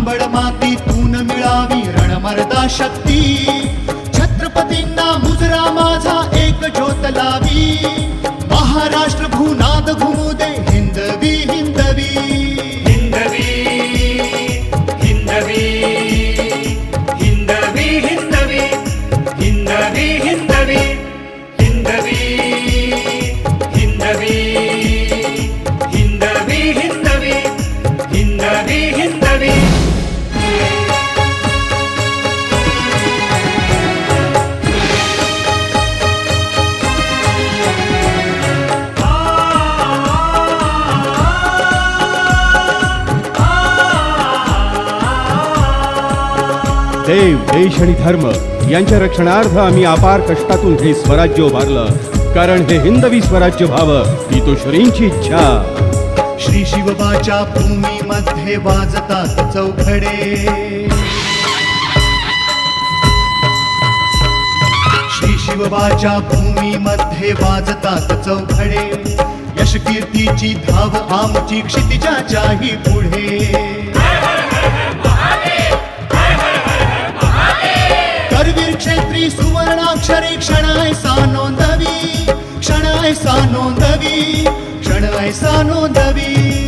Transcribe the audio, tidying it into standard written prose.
तांबड मातीतून मिळावी रणमर्दा शक्ती, छत्रपतींना मुजरा माझा एक ज्योत लावी, महाराष्ट्र भूनाद घुमू दे हिंदवी हिंदवी हिंदवी हिंदवी हिंदवी हिंदवी हिंदवी हिंदवी हिंदवी हिंदवी हिंदवी हिंदवी हिंदवी हिंदवी देव, देश आणि धर्म यांच्या रक्षणार्थ आम्ही अपार कष्टातून हे स्वराज्य उभारलं, कारण हे हिंदवी स्वराज्य व्हावं ही तो श्रींची इच्छा. श्री शिवबाच्या भूमीमध्ये वाजतात चौघडे, श्री शिवबाच्या भूमीमध्ये वाजतात चौघडे, यश कीर्तीची धाव आमची क्षितिजाच्याही पुढे. करवीर क्षेत्री सुवर्णाक्षरी क्षणाय नोंदवी, क्षणाय नोंदवी, क्षणाय नोंदवी.